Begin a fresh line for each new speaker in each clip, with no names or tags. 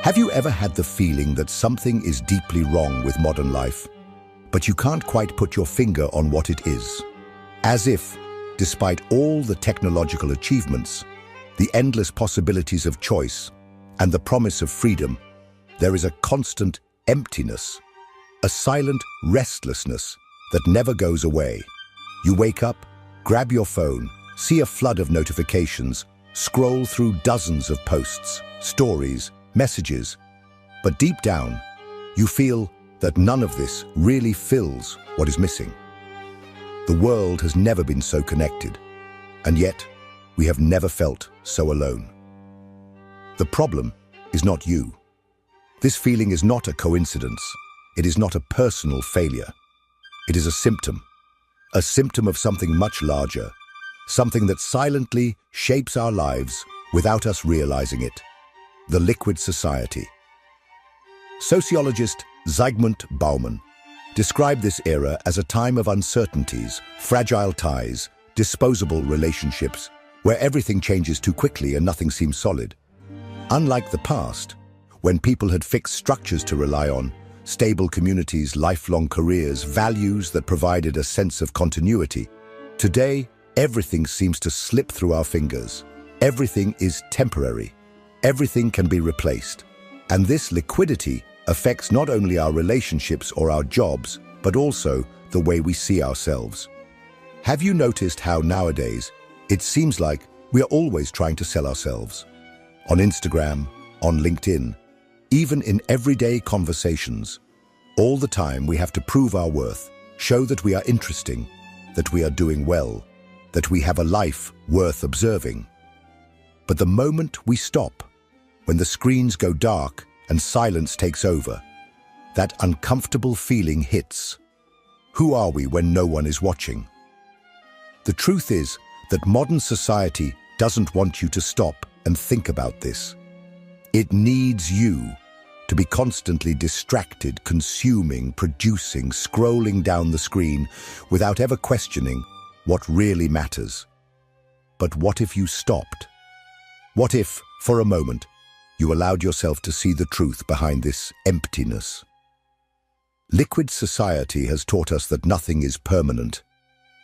Have you ever had the feeling that something is deeply wrong with modern life, but you can't quite put your finger on what it is? As if, despite all the technological achievements, the endless possibilities of choice, and the promise of freedom, there is a constant emptiness, a silent restlessness that never goes away. You wake up, grab your phone, see a flood of notifications, scroll through dozens of posts, stories, messages, but deep down, you feel that none of this really fills what is missing. The world has never been so connected, and yet we have never felt so alone. The problem is not you. This feeling is not a coincidence. It is not a personal failure. It is a symptom of something much larger, something that silently shapes our lives without us realizing it. The liquid society. Sociologist Zygmunt Bauman described this era as a time of uncertainties, fragile ties, disposable relationships, where everything changes too quickly and nothing seems solid. Unlike the past, when people had fixed structures to rely on, stable communities, lifelong careers, values that provided a sense of continuity, today everything seems to slip through our fingers. Everything is temporary. Everything can be replaced. And this liquidity affects not only our relationships or our jobs, but also the way we see ourselves. Have you noticed how nowadays it seems like we are always trying to sell ourselves? On Instagram, on LinkedIn, even in everyday conversations, all the time we have to prove our worth, show that we are interesting, that we are doing well, that we have a life worth observing. But the moment we stop, when the screens go dark and silence takes over, that uncomfortable feeling hits. Who are we when no one is watching? The truth is that modern society doesn't want you to stop and think about this. It needs you to be constantly distracted, consuming, producing, scrolling down the screen without ever questioning what really matters. But what if you stopped? What if, for a moment, you allowed yourself to see the truth behind this emptiness? Liquid society has taught us that nothing is permanent.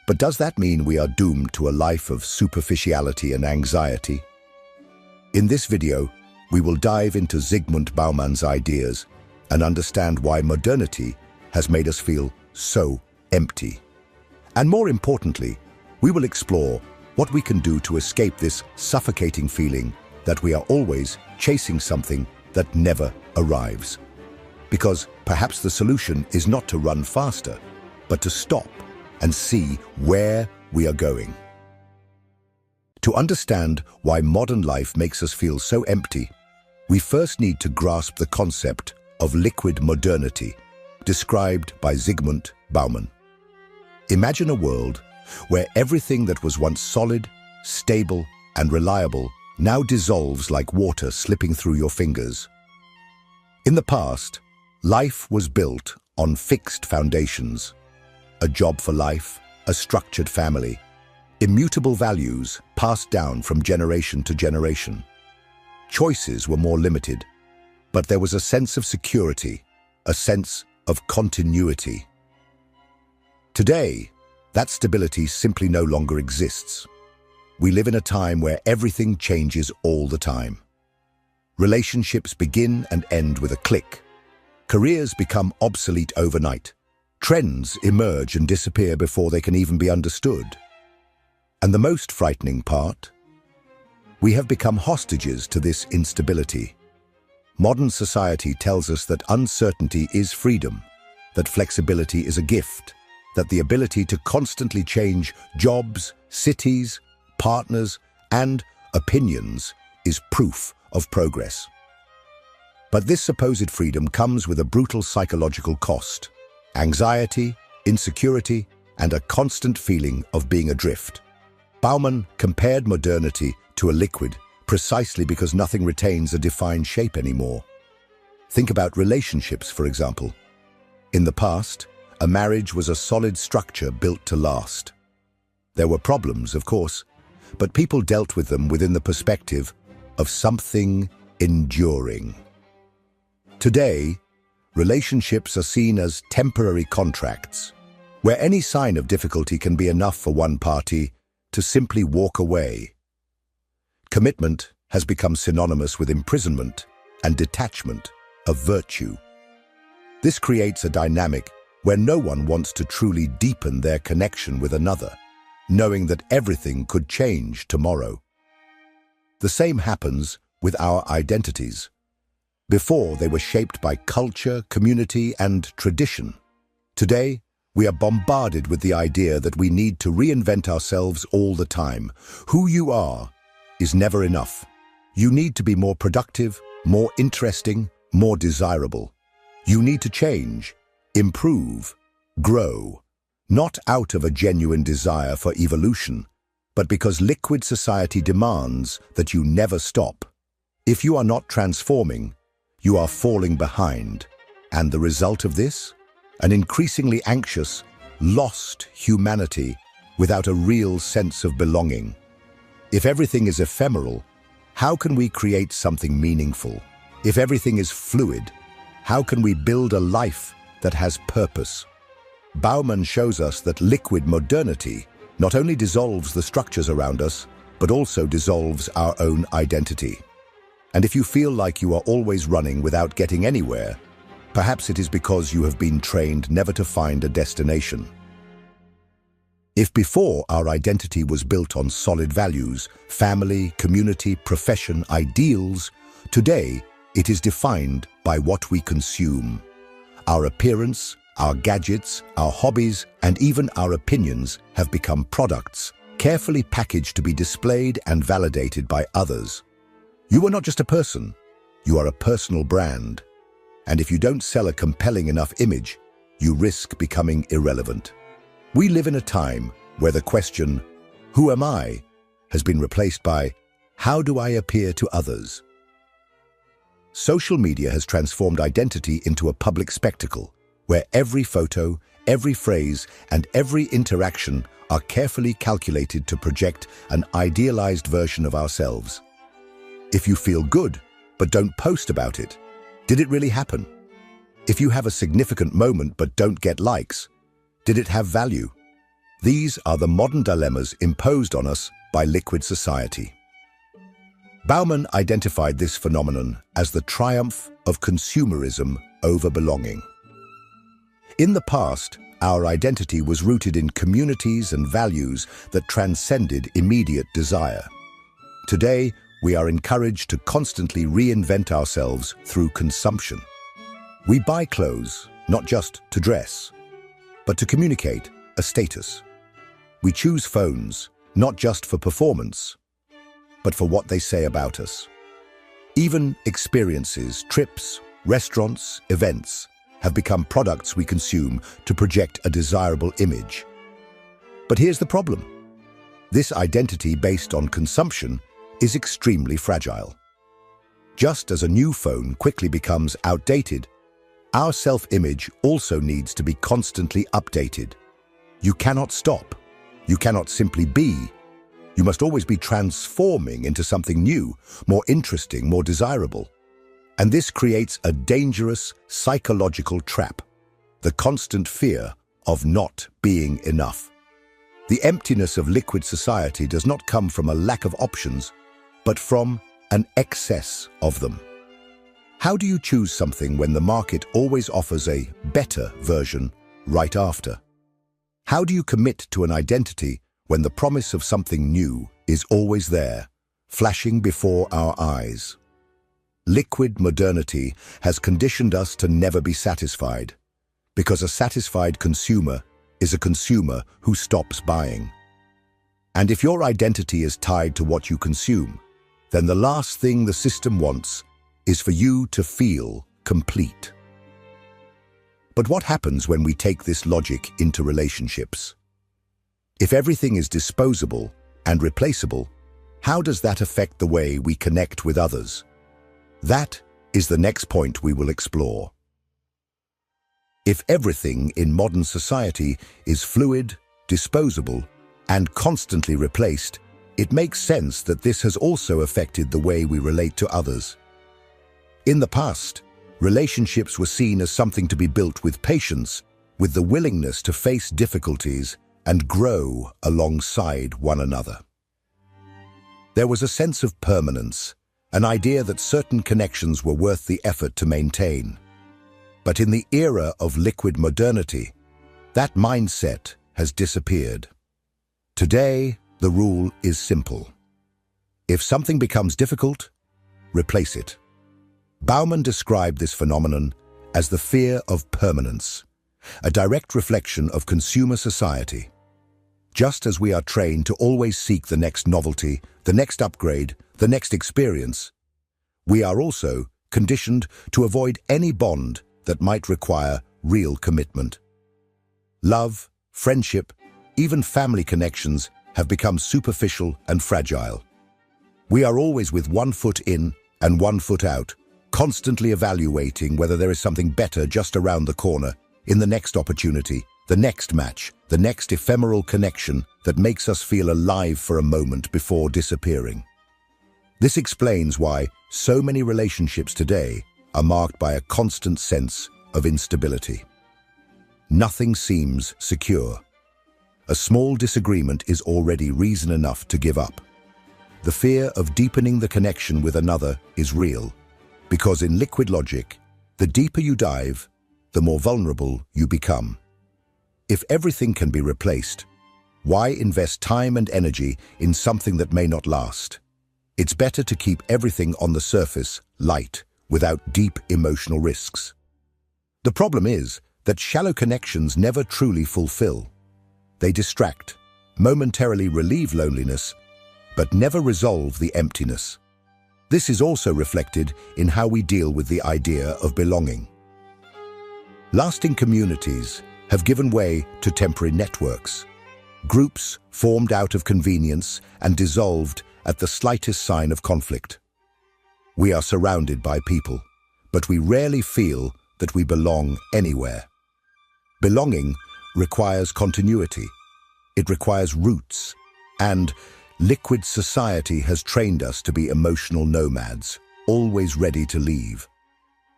But does that mean we are doomed to a life of superficiality and anxiety? In this video, we will dive into Zygmunt Bauman's ideas and understand why modernity has made us feel so empty. And more importantly, we will explore what we can do to escape this suffocating feeling that we are always chasing something that never arrives. Because perhaps the solution is not to run faster, but to stop and see where we are going. To understand why modern life makes us feel so empty, we first need to grasp the concept of liquid modernity, described by Zygmunt Bauman. Imagine a world where everything that was once solid, stable, and reliable now dissolves like water slipping through your fingers. In the past, life was built on fixed foundations: a job for life, a structured family, immutable values passed down from generation to generation. Choices were more limited, but there was a sense of security, a sense of continuity. Today, that stability simply no longer exists. We live in a time where everything changes all the time. Relationships begin and end with a click. Careers become obsolete overnight. Trends emerge and disappear before they can even be understood. And the most frightening part? We have become hostages to this instability. Modern society tells us that uncertainty is freedom, that flexibility is a gift, that the ability to constantly change jobs, cities, partners, and opinions is proof of progress. But this supposed freedom comes with a brutal psychological cost: anxiety, insecurity, and a constant feeling of being adrift. Bauman compared modernity to a liquid precisely because nothing retains a defined shape anymore. Think about relationships, for example. In the past, a marriage was a solid structure built to last. There were problems, of course, but people dealt with them within the perspective of something enduring. Today, relationships are seen as temporary contracts, where any sign of difficulty can be enough for one party to simply walk away. Commitment has become synonymous with imprisonment and detachment of virtue. This creates a dynamic where no one wants to truly deepen their connection with another, knowing that everything could change tomorrow. The same happens with our identities. Before, they were shaped by culture, community, and tradition. Today, we are bombarded with the idea that we need to reinvent ourselves all the time. Who you are is never enough. You need to be more productive, more interesting, more desirable. You need to change, improve, grow, not out of a genuine desire for evolution, but because liquid society demands that you never stop. If you are not transforming, you are falling behind. And the result of this? An increasingly anxious, lost humanity without a real sense of belonging. If everything is ephemeral, how can we create something meaningful? If everything is fluid, how can we build a life that has purpose? Bauman shows us that liquid modernity not only dissolves the structures around us, but also dissolves our own identity. And if you feel like you are always running without getting anywhere, perhaps it is because you have been trained never to find a destination. If before our identity was built on solid values, family, community, profession, ideals, today it is defined by what we consume. Our appearance, our gadgets, our hobbies, and even our opinions have become products, carefully packaged to be displayed and validated by others. You are not just a person, you are a personal brand. And if you don't sell a compelling enough image, you risk becoming irrelevant. We live in a time where the question, "Who am I?" has been replaced by, "How do I appear to others?" Social media has transformed identity into a public spectacle, where every photo, every phrase, and every interaction are carefully calculated to project an idealized version of ourselves. If you feel good, but don't post about it, did it really happen? If you have a significant moment but don't get likes, did it have value? These are the modern dilemmas imposed on us by liquid society. Bauman identified this phenomenon as the triumph of consumerism over belonging. In the past, our identity was rooted in communities and values that transcended immediate desire. Today, we are encouraged to constantly reinvent ourselves through consumption. We buy clothes, not just to dress, but to communicate a status. We choose phones, not just for performance, but for what they say about us. Even experiences, trips, restaurants, events have become products we consume to project a desirable image. But here's the problem. This identity based on consumption is extremely fragile. Just as a new phone quickly becomes outdated, our self-image also needs to be constantly updated. You cannot stop. You cannot simply be. You must always be transforming into something new, more interesting, more desirable. And this creates a dangerous psychological trap, the constant fear of not being enough. The emptiness of liquid society does not come from a lack of options, but from an excess of them. How do you choose something when the market always offers a better version right after? How do you commit to an identity when the promise of something new is always there, flashing before our eyes? Liquid modernity has conditioned us to never be satisfied, because a satisfied consumer is a consumer who stops buying. And if your identity is tied to what you consume, then the last thing the system wants is for you to feel complete. But what happens when we take this logic into relationships? If everything is disposable and replaceable, how does that affect the way we connect with others? That is the next point we will explore. If everything in modern society is fluid, disposable, and constantly replaced, it makes sense that this has also affected the way we relate to others. In the past, Relationships were seen as something to be built with patience, with the willingness to face difficulties and grow alongside one another. There was a sense of permanence, an idea that certain connections were worth the effort to maintain. But in the era of liquid modernity, that mindset has disappeared. Today, the rule is simple. If something becomes difficult, replace it. Bauman described this phenomenon as the fear of permanence, a direct reflection of consumer society. Just as we are trained to always seek the next novelty, the next upgrade, the next experience, we are also conditioned to avoid any bond that might require real commitment. Love, friendship, even family connections have become superficial and fragile. We are always with one foot in and one foot out, constantly evaluating whether there is something better just around the corner, in the next opportunity, the next match, the next ephemeral connection that makes us feel alive for a moment before disappearing. This explains why so many relationships today are marked by a constant sense of instability. Nothing seems secure. A small disagreement is already reason enough to give up. The fear of deepening the connection with another is real, because in liquid logic, the deeper you dive, the more vulnerable you become. If everything can be replaced, why invest time and energy in something that may not last? It's better to keep everything on the surface light, without deep emotional risks. The problem is that shallow connections never truly fulfill. They distract, momentarily relieve loneliness, but never resolve the emptiness. This is also reflected in how we deal with the idea of belonging. Lasting communities have given way to temporary networks, groups formed out of convenience and dissolved at the slightest sign of conflict. We are surrounded by people, but we rarely feel that we belong anywhere. Belonging requires continuity. It requires roots, and liquid society has trained us to be emotional nomads, always ready to leave.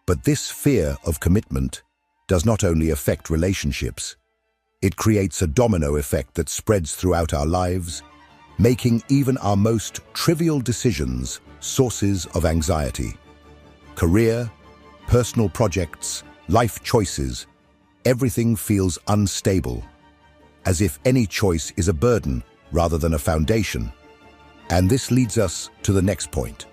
But this fear of commitment does not only affect relationships, it creates a domino effect that spreads throughout our lives, making even our most trivial decisions sources of anxiety. Career, personal projects, life choices, everything feels unstable, as if any choice is a burden rather than a foundation. And this leads us to the next point: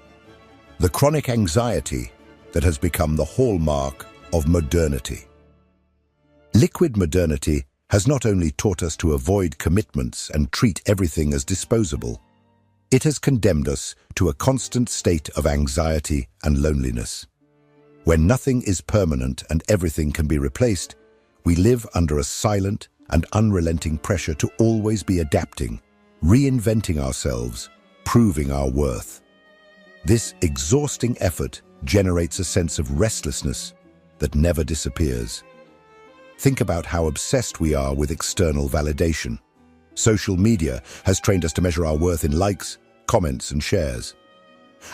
the chronic anxiety that has become the hallmark of modernity. Liquid modernity has not only taught us to avoid commitments and treat everything as disposable, it has condemned us to a constant state of anxiety and loneliness. When nothing is permanent and everything can be replaced, we live under a silent and unrelenting pressure to always be adapting, reinventing ourselves, proving our worth. This exhausting effort generates a sense of restlessness that never disappears. Think about how obsessed we are with external validation. Social media has trained us to measure our worth in likes, comments, and shares.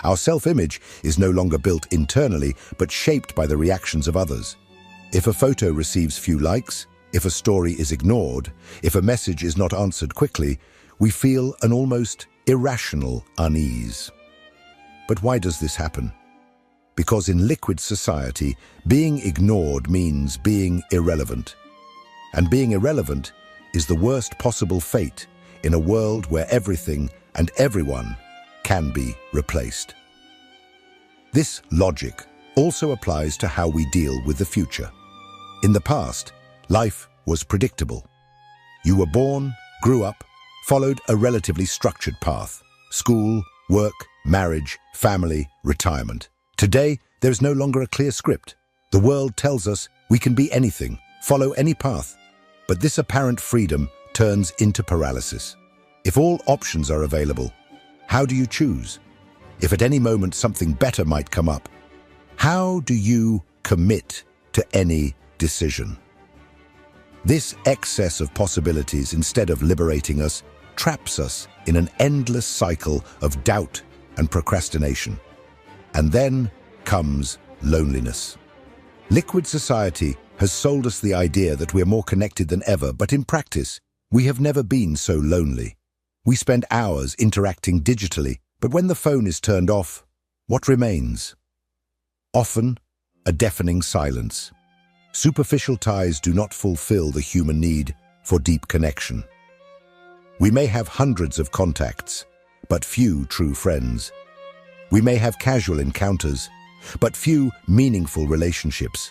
Our self-image is no longer built internally, but shaped by the reactions of others. If a photo receives few likes, if a story is ignored, if a message is not answered quickly, we feel an almost irrational unease. But why does this happen? Because in liquid society, being ignored means being irrelevant. And being irrelevant is the worst possible fate in a world where everything and everyone can be replaced. This logic also applies to how we deal with the future. In the past, life was predictable. You were born, grew up, followed a relatively structured path: school, work, marriage, family, retirement. Today, there is no longer a clear script. The world tells us we can be anything, follow any path. But this apparent freedom turns into paralysis. If all options are available, how do you choose? If at any moment something better might come up, how do you commit to any decision? This excess of possibilities, instead of liberating us, traps us in an endless cycle of doubt and procrastination. And then comes loneliness. Liquid society has sold us the idea that we're more connected than ever, but in practice, we have never been so lonely. We spend hours interacting digitally, but when the phone is turned off, what remains? Often, a deafening silence. Superficial ties do not fulfill the human need for deep connection. We may have hundreds of contacts, but few true friends. We may have casual encounters, but few meaningful relationships.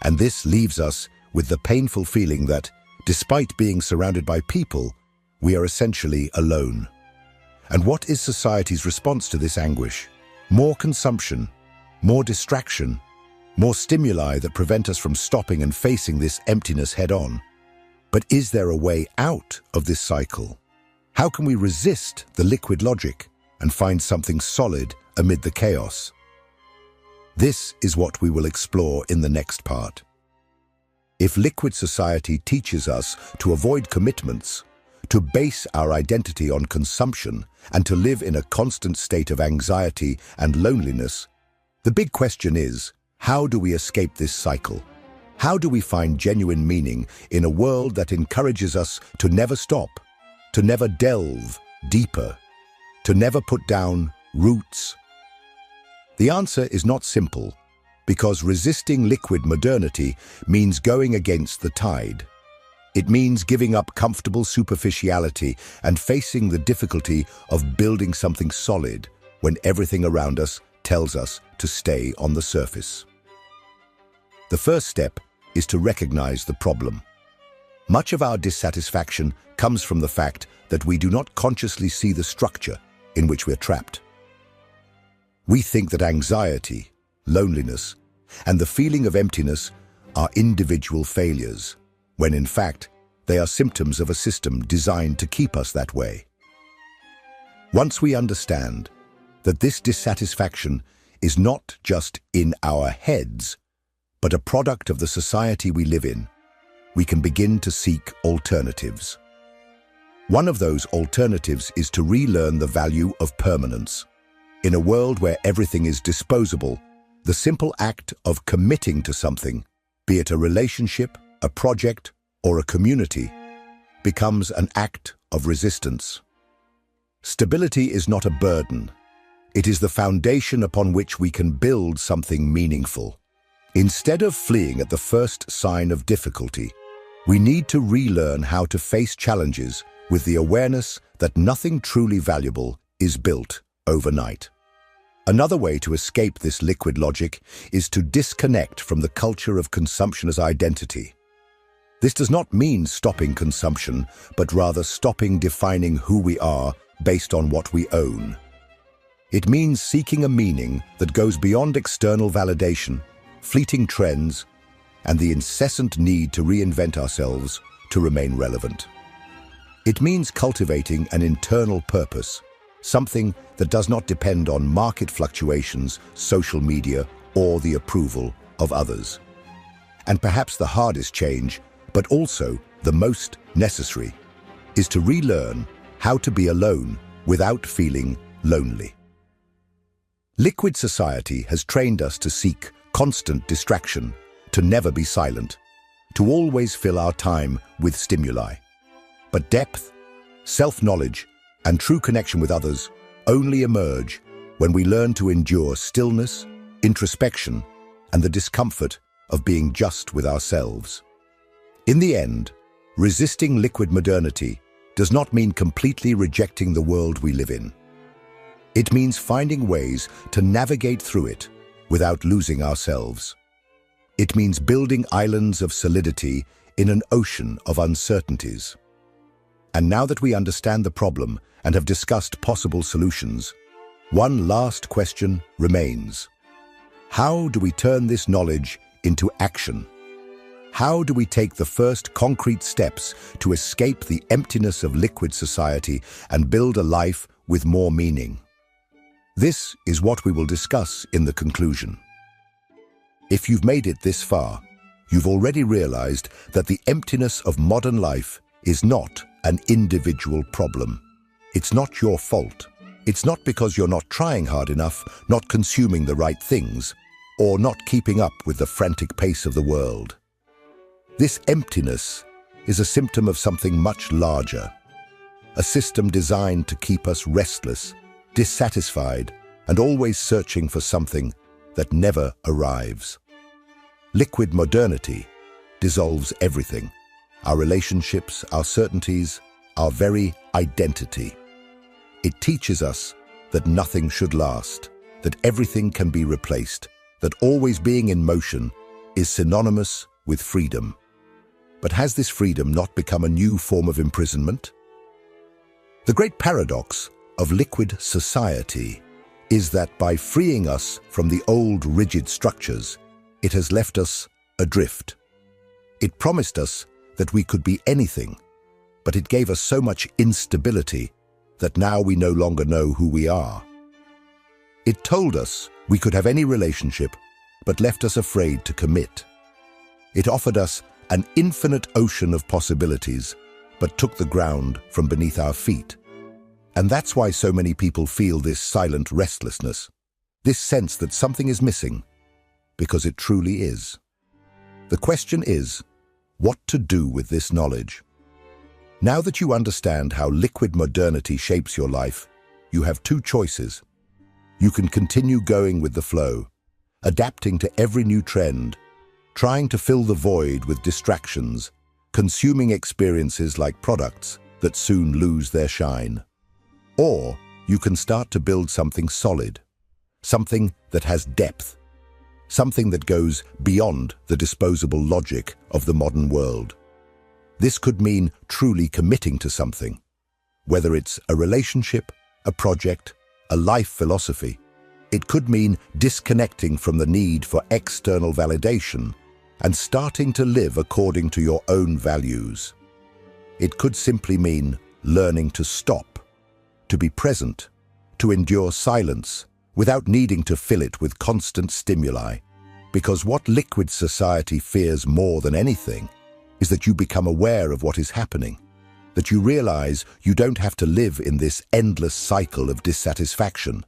And this leaves us with the painful feeling that, despite being surrounded by people, we are essentially alone. And what is society's response to this anguish? More consumption, more distraction, more stimuli that prevent us from stopping and facing this emptiness head-on. But is there a way out of this cycle? How can we resist the liquid logic and find something solid amid the chaos? This is what we will explore in the next part. If liquid society teaches us to avoid commitments, to base our identity on consumption, and to live in a constant state of anxiety and loneliness, the big question is, how do we escape this cycle? How do we find genuine meaning in a world that encourages us to never stop, to never delve deeper, to never put down roots? The answer is not simple, because resisting liquid modernity means going against the tide. It means giving up comfortable superficiality and facing the difficulty of building something solid when everything around us tells us to stay on the surface. The first step is to recognize the problem. Much of our dissatisfaction comes from the fact that we do not consciously see the structure in which we're trapped. We think that anxiety, loneliness, and the feeling of emptiness are individual failures, when in fact, they are symptoms of a system designed to keep us that way. Once we understand that this dissatisfaction is not just in our heads, but a product of the society we live in, we can begin to seek alternatives. One of those alternatives is to relearn the value of permanence. In a world where everything is disposable, the simple act of committing to something, be it a relationship, a project, or a community, becomes an act of resistance. Stability is not a burden. It is the foundation upon which we can build something meaningful. Instead of fleeing at the first sign of difficulty, we need to relearn how to face challenges with the awareness that nothing truly valuable is built overnight. Another way to escape this liquid logic is to disconnect from the culture of consumption as identity. This does not mean stopping consumption, but rather stopping defining who we are based on what we own. It means seeking a meaning that goes beyond external validation, fleeting trends, and the incessant need to reinvent ourselves to remain relevant. It means cultivating an internal purpose, something that does not depend on market fluctuations, social media, or the approval of others. And perhaps the hardest change, but also the most necessary, is to relearn how to be alone without feeling lonely. Liquid society has trained us to seek constant distraction, to never be silent, to always fill our time with stimuli. But depth, self-knowledge, and true connection with others only emerge when we learn to endure stillness, introspection, and the discomfort of being just with ourselves. In the end, resisting liquid modernity does not mean completely rejecting the world we live in. It means finding ways to navigate through it without losing ourselves. It means building islands of solidity in an ocean of uncertainties. And now that we understand the problem and have discussed possible solutions, one last question remains. How do we turn this knowledge into action? How do we take the first concrete steps to escape the emptiness of liquid society and build a life with more meaning? This is what we will discuss in the conclusion. If you've made it this far, you've already realized that the emptiness of modern life is not an individual problem. It's not your fault. It's not because you're not trying hard enough, not consuming the right things. or not keeping up with the frantic pace of the world. This emptiness is a symptom of something much larger, a system designed to keep us restless, dissatisfied, and always searching for something that never arrives. Liquid modernity dissolves everything, our relationships, our certainties, our very identity. It teaches us that nothing should last, that everything can be replaced, that always being in motion is synonymous with freedom. But has this freedom not become a new form of imprisonment? The great paradox of liquid society is that by freeing us from the old rigid structures, it has left us adrift. It promised us that we could be anything, but it gave us so much instability that now we no longer know who we are. It told us we could have any relationship, but left us afraid to commit. It offered us an infinite ocean of possibilities, but took the ground from beneath our feet. And that's why so many people feel this silent restlessness, this sense that something is missing, because it truly is. The question is, what to do with this knowledge? Now that you understand how liquid modernity shapes your life, you have two choices. You can continue going with the flow, adapting to every new trend, trying to fill the void with distractions, consuming experiences like products that soon lose their shine. Or you can start to build something solid, something that has depth, something that goes beyond the disposable logic of the modern world. This could mean truly committing to something, whether it's a relationship, a project, a life philosophy. It could mean disconnecting from the need for external validation and starting to live according to your own values. It could simply mean learning to stop, to be present, to endure silence without needing to fill it with constant stimuli. Because what liquid society fears more than anything is that you become aware of what is happening, that you realize you don't have to live in this endless cycle of dissatisfaction,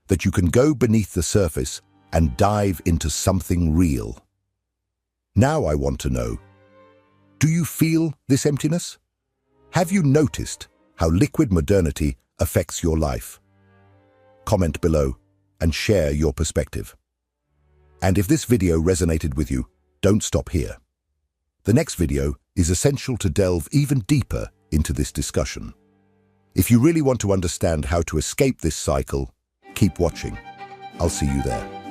that you can go beneath the surface and dive into something real. Now I want to know, do you feel this emptiness? Have you noticed how liquid modernity affects your life? Comment below and share your perspective. And if this video resonated with you, don't stop here. The next video is essential to delve even deeper into this discussion. If you really want to understand how to escape this cycle, keep watching. I'll see you there.